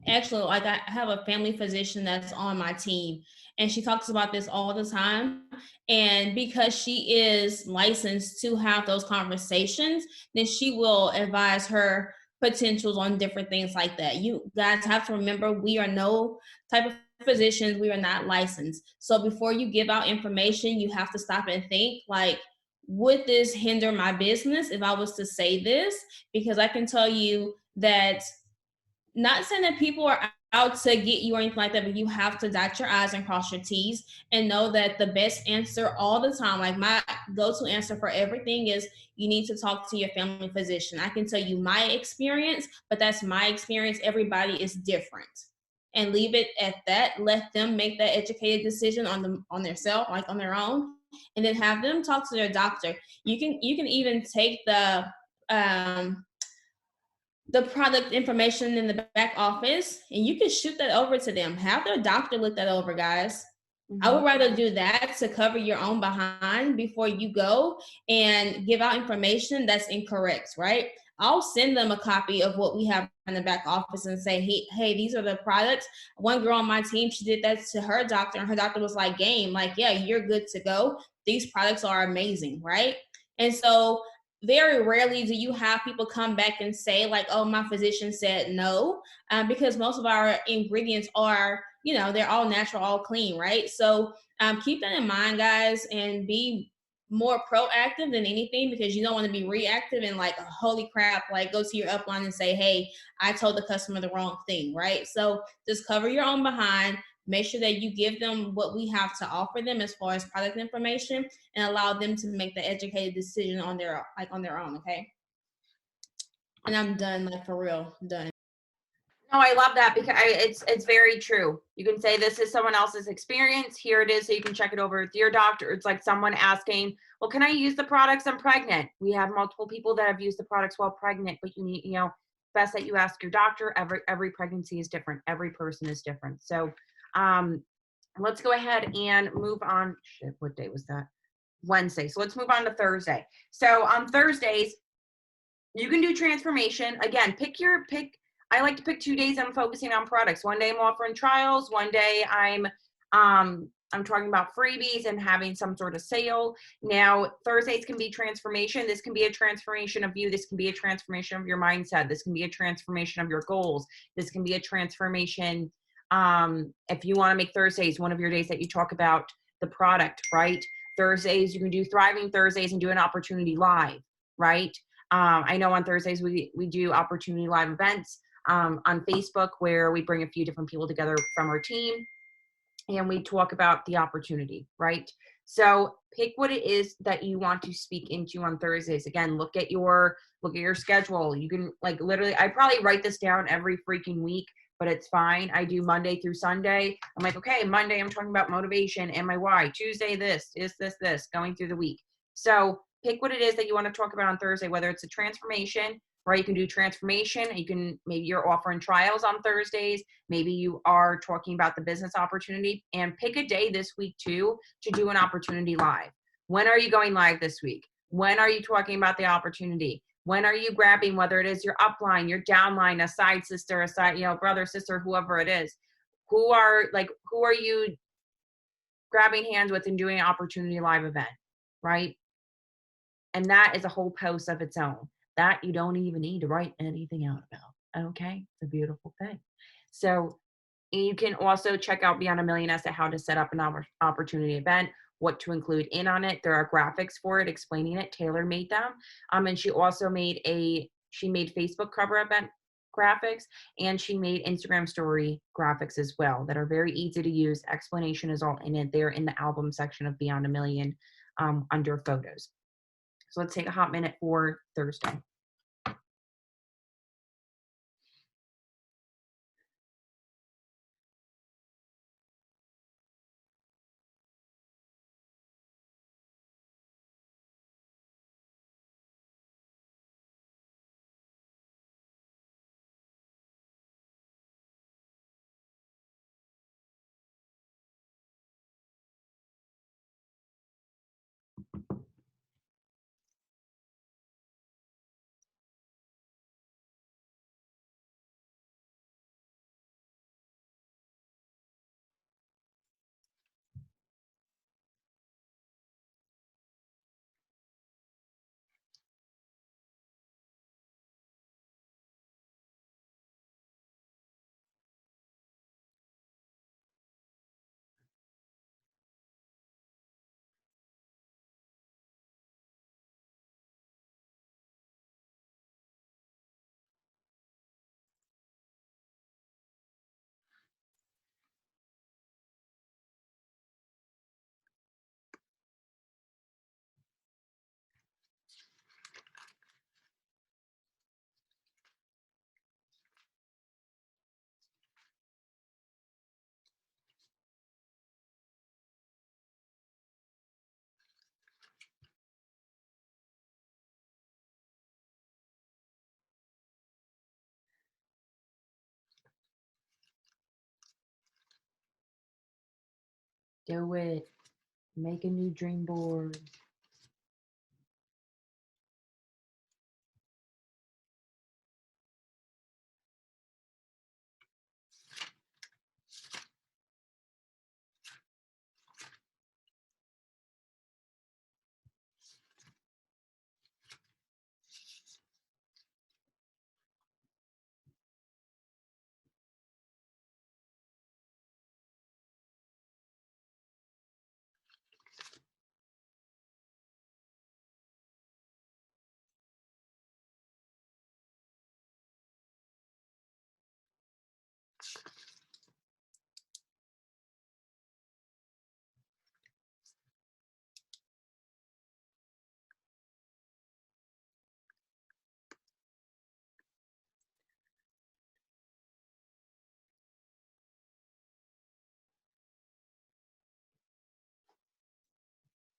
B: actually, like, I have a family physician that's on my team, and she talks about this all the time. And because she is licensed to have those conversations, then she will advise her potentials on different things like that. You guys have to remember, we are no type of physicians, we are not licensed. So before you give out information, you have to stop and think, like, would this hinder my business if I was to say this? Because I can tell you that, not saying that people are out to get you or anything like that, but you have to dot your I's and cross your T's and know that the best answer all the time, like my go-to answer for everything, is you need to talk to your family physician. I can tell you my experience, but that's my experience. Everybody is different. And leave it at that. Let them make that educated decision on their self, like on their own, and then have them talk to their doctor. You can even take um the product information in the back office, and you can shoot that over to them. Have their doctor look that over, guys. I
A: Mhm.
B: would rather do that to cover your own behind before you go and give out information that's incorrect, right? I'll send them a copy of what we have in the back office and say, hey, these are the products. One girl on my team, she did that to her doctor, and her doctor was like, game, like, yeah, you're good to go. These products are amazing, right? And so very rarely do you have people come back and say, like, oh, my physician said no, because most of our ingredients are, they're all natural, all clean, right? So keep that in mind, guys, and be more proactive than anything, because you don't want to be reactive and, like, holy crap, like, go to your upline and say, hey, I told the customer the wrong thing, right? So just cover your own behind. Make sure that you give them what we have to offer them as far as product information, and allow them to make the educated decision on their own. Okay. And I'm done, like, for real, done.
A: No, I love that because it's very true. You can say this is someone else's experience. Here it is, so you can check it over with your doctor. It's like someone asking, "Well, can I use the products? I'm pregnant." We have multiple people that have used the products while pregnant, but you need, best that you ask your doctor. Every pregnancy is different. Every person is different. So, um, let's go ahead and move on. Shit, what day was that? Wednesday. So let's move on to Thursday. So on Thursdays, you can do transformation. Again, pick. I like to pick 2 days I'm focusing on products. One day I'm offering trials. One day I'm talking about freebies and having some sort of sale. Now, Thursdays can be transformation. This can be a transformation of you. This can be a transformation of your mindset. This can be a transformation of your goals. This can be a transformation. If you want to make Thursdays one of your days that you talk about the product, right? Thursdays, you can do Thriving Thursdays and do an opportunity live, right? I know on Thursdays we do opportunity live events on Facebook where we bring a few different people together from our team and we talk about the opportunity, right? So pick what it is that you want to speak into on Thursdays. Again, look at your schedule. You can, like, literally, I probably write this down every freaking week, but it's fine. I do Monday through Sunday. I'm like, okay, Monday I'm talking about motivation and my why. Tuesday this, going through the week. So pick what it is that you want to talk about on Thursday, whether it's a transformation, right? You can do transformation. Maybe you're offering trials on Thursdays. Maybe you are talking about the business opportunity, and pick a day this week too to do an opportunity live. When are you going live this week? When are you talking about the opportunity? When are you grabbing, whether it is your upline, your downline, a side sister, brother, sister, whoever it is, who are you grabbing hands with and doing an opportunity live event, right? And that is a whole post of its own that you don't even need to write anything out about. Okay. It's a beautiful thing. So you can also check out Beyond a Million as to how to set up an opportunity event, what to include in on it. There are graphics for it explaining it. Taylor made them. And she also made Facebook cover event graphics, and she made Instagram story graphics as well that are very easy to use. Explanation is all in it there in the album section of Beyond a Million under photos. So let's take a hot minute for Thursday. Do it. Make a new dream board.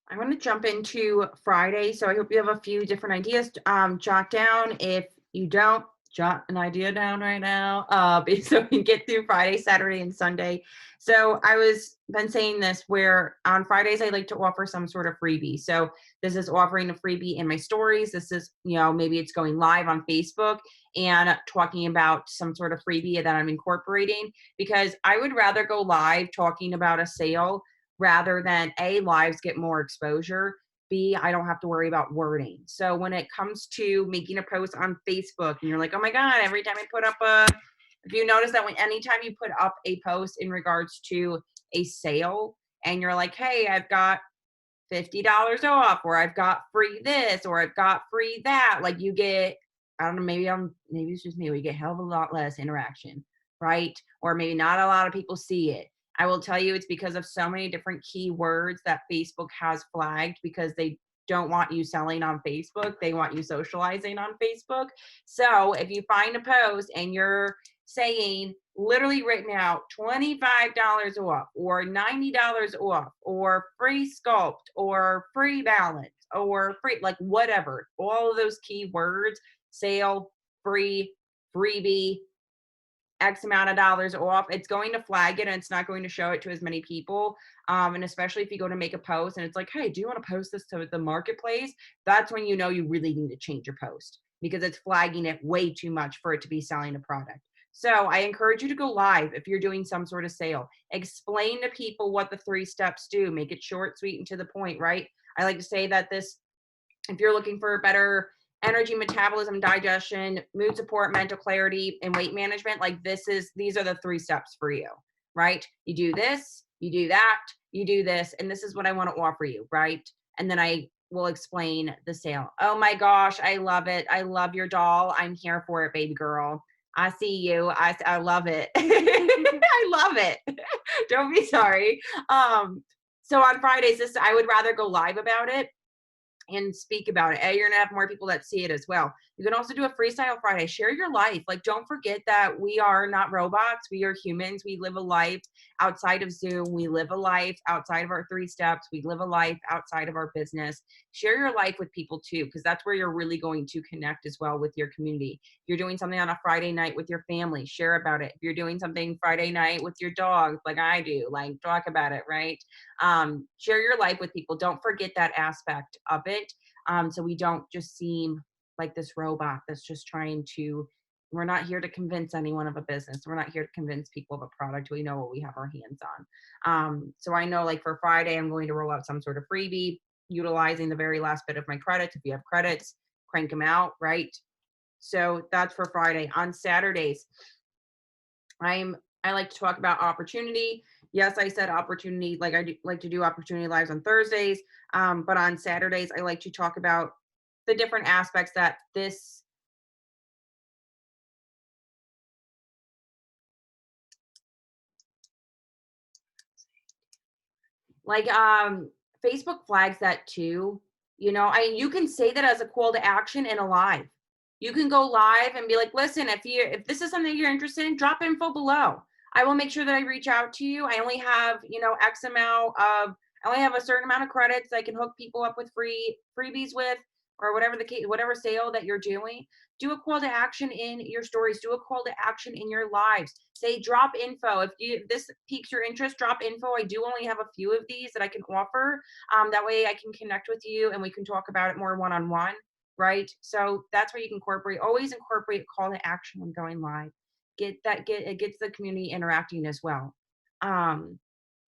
A: I want to jump into Friday. So I hope you have a few different ideas. Jot down. If you don't, jot an idea down right now. So we can get through Friday, Saturday, and Sunday. So I was been saying this where on Fridays I like to offer some sort of freebie. So this is offering a freebie in my stories. This is, maybe it's going live on Facebook and talking about some sort of freebie that I'm incorporating, because I would rather go live talking about a sale rather than A, lives get more exposure, B, I don't have to worry about wording. So when it comes to making a post on Facebook and you're like, oh my God, every time I put up if you notice that anytime you put up a post in regards to a sale and you're like, hey, I've got $50 off, or I've got free this, or I've got free that, like you get, I don't know, maybe it's just me, we get a hell of a lot less interaction, right? Or maybe not a lot of people see it. I will tell you it's because of so many different keywords that Facebook has flagged, because they don't want you selling on Facebook. They want you socializing on Facebook. So if you find a post and you're saying literally written out $25 off or $90 off or free sculpt or free balance or free, like whatever, all of those keywords, sale, free, freebie, X amount of dollars off, it's going to flag it and it's not going to show it to as many people. And especially if you go to make a post and it's like, hey, do you want to post this to the marketplace? That's when you know you really need to change your post, because it's flagging it way too much for it to be selling a product. So I encourage you to go live if you're doing some sort of sale. Explain to people what the 3 steps do. Make it short, sweet, and to the point, right? I like to say that if you're looking for better energy, metabolism, digestion, mood support, mental clarity, and weight management, like these are the 3 steps for you, right? You do this, you do that, you do this, and this is what I want to offer you, right? And then I will explain the sale. Oh my gosh, I love it. I love your doll. I'm here for it, baby girl. I see you. I love it. I love it. Don't be sorry. So on Fridays, I would rather go live about it and speak about it. You're gonna have more people that see it as well. You can also do a freestyle Friday. Share your life. Like, don't forget that we are not robots. We are humans. We live a life outside of Zoom. We live a life outside of our 3 steps. We live a life outside of our business. Share your life with people too, because that's where you're really going to connect as well with your community. If you're doing something on a Friday night with your family, share about it. If you're doing something Friday night with your dog, like I do, like talk about it, right? Share your life with people. Don't forget that aspect of it. So we don't just seem like this robot that's just we're not here to convince anyone of a business. We're not here to convince people of a product. We know what we have our hands on. So I know, like for Friday, I'm going to roll out some sort of freebie utilizing the very last bit of my credits. If you have credits, crank them out, right? So that's for Friday. On Saturdays, I like to talk about opportunity. Yes, I said opportunity, like I like to do opportunity lives on Thursdays. But on Saturdays, I like to talk about the different aspects that Facebook flags that too. You can say that as a call to action in a live. You can go live and be like, listen, if this is something you're interested in, drop info below. I will make sure that I reach out to you. I only have, I only have a certain amount of credits I can hook people up with freebies with. or whatever the case, whatever sale that you're doing, do a call to action in your stories, do a call to action in your lives. Say drop info. If this piques your interest, drop info. I do only have a few of these that I can offer. That way I can connect with you and we can talk about it more one-on-one, right? So that's where you can always incorporate a call to action when going live. It gets the community interacting as well. I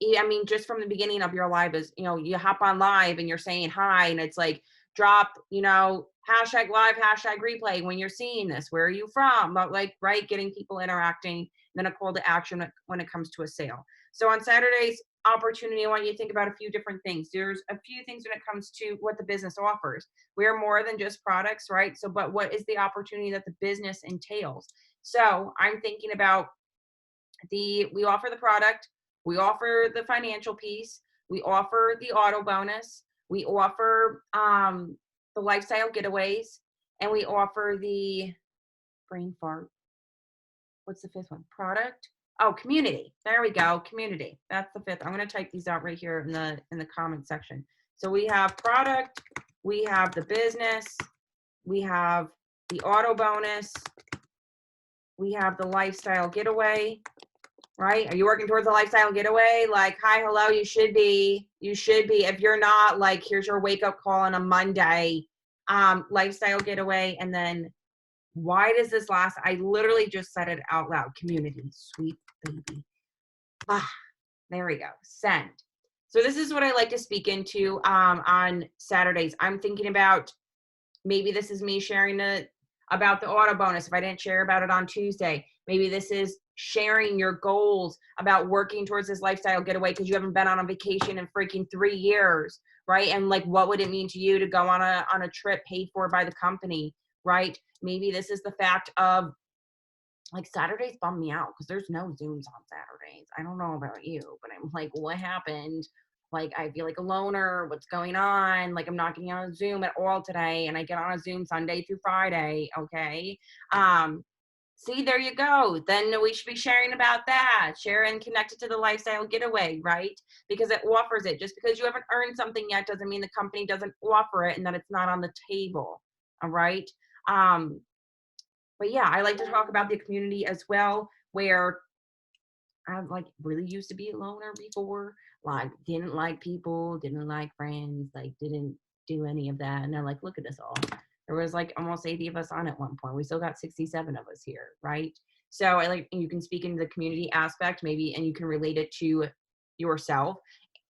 A: mean, just from the beginning of your live is, you hop on live and you're saying hi, and it's like, drop, hashtag live, hashtag replay when you're seeing this. Where are you from? But like, right, getting people interacting, then a call to action when it comes to a sale. So on Saturday's opportunity, I want you to think about a few different things. There's a few things when it comes to what the business offers. We're more than just products, right? So, but what is the opportunity that the business entails? So I'm thinking about we offer the product, we offer the financial piece, we offer the auto bonus, we offer the lifestyle getaways, and we offer the brain fart. What's the fifth one? Product. Oh, community. There we go. Community. That's the fifth. I'm going to type these out right here in the comment section. So we have product, we have the business, we have the auto bonus, we have the lifestyle getaway, right? Are you working towards a lifestyle getaway? Like, hi, hello, you should be. If you're not, like, here's your wake up call on a Monday. Lifestyle getaway. And then why does this last? I literally just said it out loud. Community, sweet baby. There we go. Send. So this is what I like to speak into on Saturdays. I'm thinking about, maybe this is me sharing about the auto bonus if I didn't share about it on Tuesday. Maybe this is sharing your goals about working towards this lifestyle getaway because you haven't been on a vacation in freaking 3 years, right? And like, what would it mean to you to go on a trip paid for by the company, right? Maybe this is the fact of, like, Saturdays bum me out because there's no Zooms on Saturdays. I don't know about you, but I'm like, what happened? Like, I feel like a loner. What's going on? Like, I'm not getting on a Zoom at all today, and I get on a Zoom Sunday through Friday. Okay. See, there you go. Then we should be sharing about that. Share and connect it to the lifestyle getaway, right? Because it offers it. Just because you haven't earned something yet doesn't mean the company doesn't offer it and that it's not on the table. All right. But yeah, I like to talk about the community as well, where I like really used to be a loner before, like didn't like people, didn't like friends, like didn't do any of that. And then like, look at us all. There was like almost 80 of us on at one point. We still got 67 of us here, right? So I like, you can speak into the community aspect maybe, and you can relate it to yourself.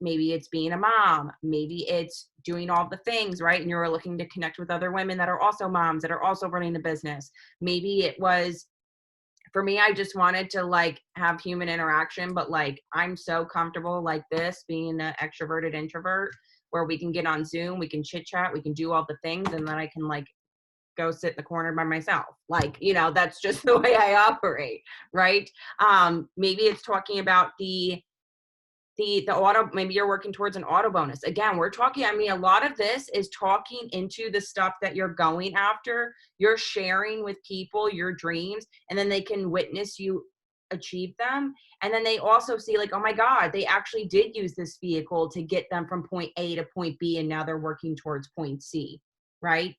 A: Maybe it's being a mom, maybe it's doing all the things, right? And you're looking to connect with other women that are also moms, that are also running the business. Maybe it was, for me, I just wanted to like have human interaction, but like I'm so comfortable like this, being an extroverted introvert, where we can get on Zoom, we can chit chat, we can do all the things, and then I can like go sit in the corner by myself. Like, that's just the way I operate, right? Maybe it's talking about the auto, maybe you're working towards an auto bonus. Again, we're talking, I mean, a lot of this is talking into the stuff that you're going after. You're sharing with people your dreams, and then they can witness you achieve them. And then they also see like, oh my God, they actually did use this vehicle to get them from point A to point B, and now they're working towards point C, right?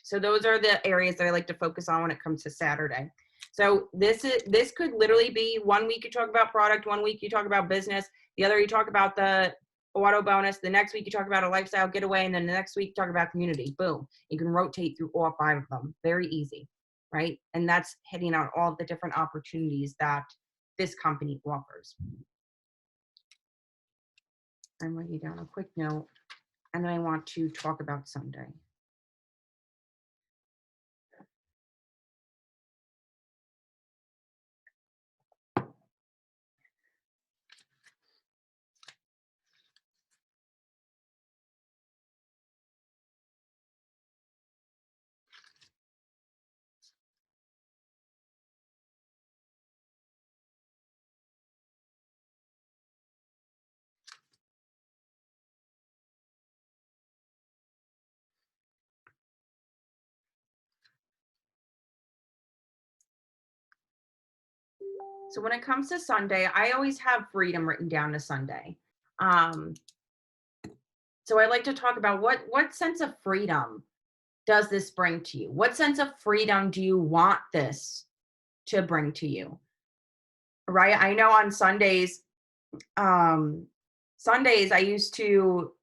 A: So those are the areas that I like to focus on when it comes to Saturday. So this could literally be 1 week you talk about product, 1 week you talk about business, the other you talk about the auto bonus, the next week you talk about a lifestyle getaway, and then the next week you talk about community. Boom. You can rotate through all 5 of them. Very easy, right? And that's hitting on all the different opportunities that this company offers. I'm writing down a quick note, and then I want to talk about Sunday. So when it comes to Sunday, I always have freedom written down to Sunday. So I like to talk about what sense of freedom does this bring to you? What sense of freedom do you want this to bring to you? Right? I know on um Sundays I used to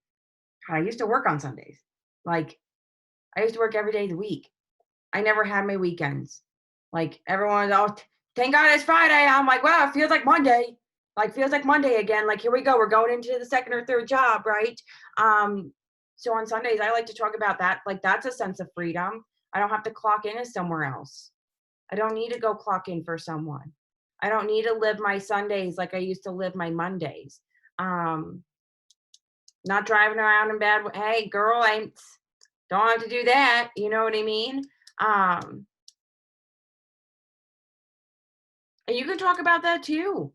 A: work on Sundays. Like I used to work every day of the week. I never had my weekends. Like everyone's all, thank God it's Friday. I'm like, wow, it feels like Monday. Like feels like Monday again. Like here we go. We're going into the second or third job, right? Um, so on Sundays, I like to talk about that. Like that's a sense of freedom. I don't have to clock in as somewhere else. I don't need to go clock in for someone. I don't need to live my Sundays like I used to live my Mondays. Um, Not driving around in bed. Hey, girl, I don't have to do that. You know what I mean? Um, and you can talk about that too.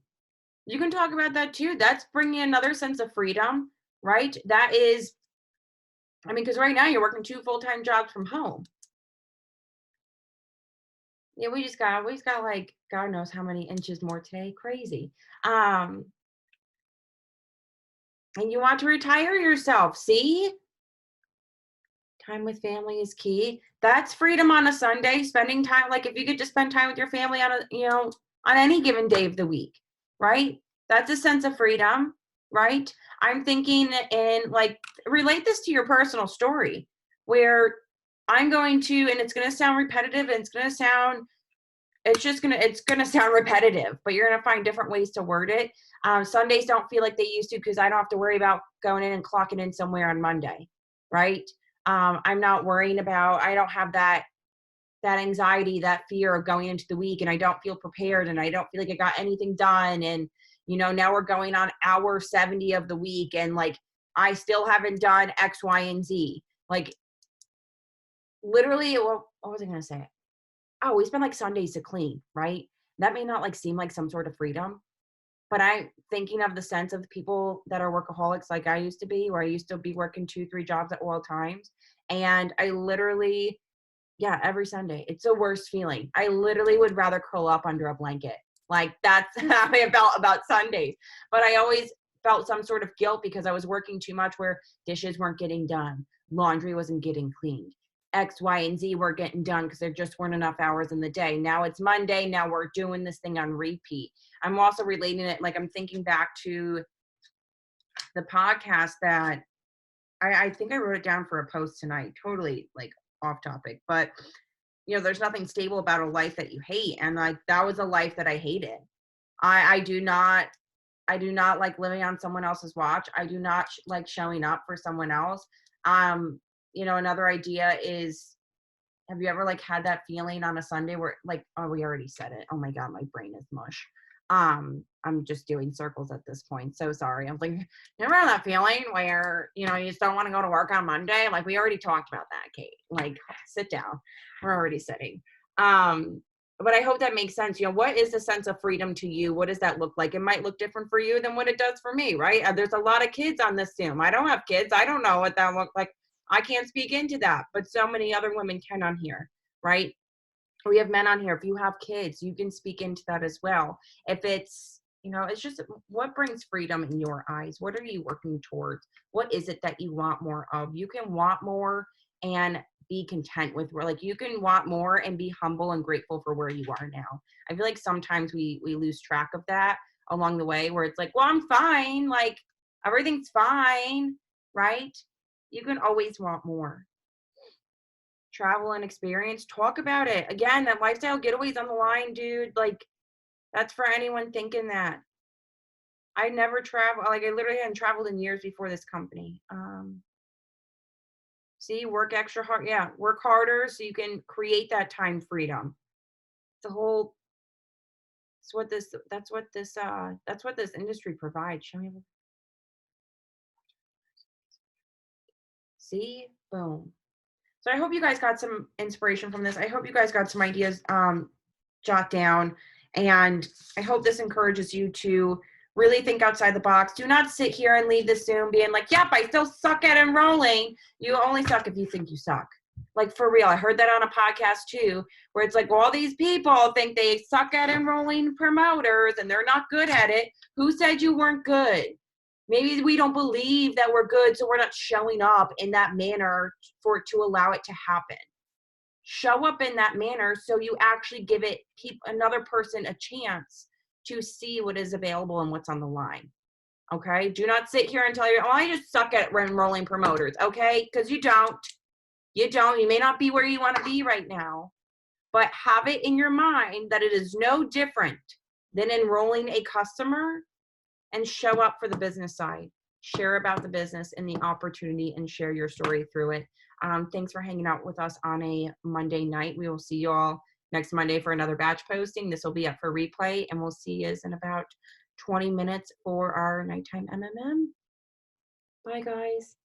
A: You can talk about that too. That's bringing another sense of freedom, right? That is, I mean, because right now you're working 2 full-time jobs from home. Yeah, we just got like God knows how many inches more today. Crazy. Um, and you want to retire yourself. See? Time with family is key. That's freedom on a Sunday, spending time, like if you get to spend time with your family on on any given day of the week, right? That's a sense of freedom, right? I'm thinking in like relate this to your personal story where I'm going to, and it's going to sound repetitive and it's going to sound repetitive, but you're going to find different ways to word it. Sundays don't feel like they used to because I don't have to worry about going in and clocking in somewhere on Monday, right? I'm not worrying about, I don't have that anxiety, that fear of going into the week, and I don't feel prepared and I don't feel like I got anything done. And, now we're going on hour 70 of the week and like, I still haven't done X, Y, and Z. Like literally, well, what was I going to say? Oh, we spend like Sundays to clean, right? That may not like seem like some sort of freedom, but I'm thinking of the sense of the people that are workaholics like I used to be, where I used to be working 2, 3 jobs at all times. And I literally, yeah, every Sunday, it's the worst feeling. I literally would rather curl up under a blanket. Like that's how I felt about Sundays. But I always felt some sort of guilt because I was working too much where dishes weren't getting done, laundry wasn't getting cleaned. X, Y, and Z were getting done because there just weren't enough hours in the day. Now it's Monday. Now we're doing this thing on repeat. I'm also relating it, like I'm thinking back to the podcast that I think I wrote it down for a post tonight, totally like off topic, but there's nothing stable about a life that you hate. And like, that was a life that I hated. I do not like living on someone else's watch. I do not like showing up for someone else. Another idea is, have you ever like had that feeling on a Sunday where like, oh, we already said it. Oh my God, my brain is mush. I'm just doing circles at this point. So sorry. I'm like, you ever have that feeling where, you just don't want to go to work on Monday? Like we already talked about that, Kate. Like sit down. We're already sitting. But I hope that makes sense. What is the sense of freedom to you? What does that look like? It might look different for you than what it does for me, right? There's a lot of kids on this Zoom. I don't have kids. I don't know what that looks like. I can't speak into that, but so many other women can on here, right? We have men on here. If you have kids, you can speak into that as well. If it's, it's just what brings freedom in your eyes? What are you working towards? What is it that you want more of? You can want more and be content with where, like, you can want more and be humble and grateful for where you are now. I feel like sometimes we lose track of that along the way, where it's like, well, I'm fine. Like everything's fine, right? You can always want more. Travel and experience, talk about it. Again, that lifestyle getaway's on the line, dude. Like, that's for anyone thinking that. I never travel, like I literally hadn't traveled in years before this company. See, work extra hard. Yeah, work harder so you can create that time freedom. It's a whole, that's what this industry provides. Show me. See, boom. So I hope you guys got some inspiration from this. I hope you guys got some ideas jot down. And I hope this encourages you to really think outside the box. Do not sit here and leave this Zoom being like, yep, I still suck at enrolling. You only suck if you think you suck. Like for real. I heard that on a podcast too, where it's like, well, all these people think they suck at enrolling promoters and they're not good at it. Who said you weren't good? Maybe we don't believe that we're good, so we're not showing up in that manner to allow it to happen. Show up in that manner so you actually give it another person a chance to see what is available and what's on the line. Okay? Do not sit here and tell you, oh, I just suck at enrolling promoters. Okay? Because you don't. You don't. You may not be where you want to be right now, but have it in your mind that it is no different than enrolling a customer, and show up for the business side. Share about the business and the opportunity and share your story through it. Thanks for hanging out with us on a Monday night. We will see you all next Monday for another batch posting. This will be up for replay, and we'll see you in about 20 minutes for our nighttime MMM. Bye, guys.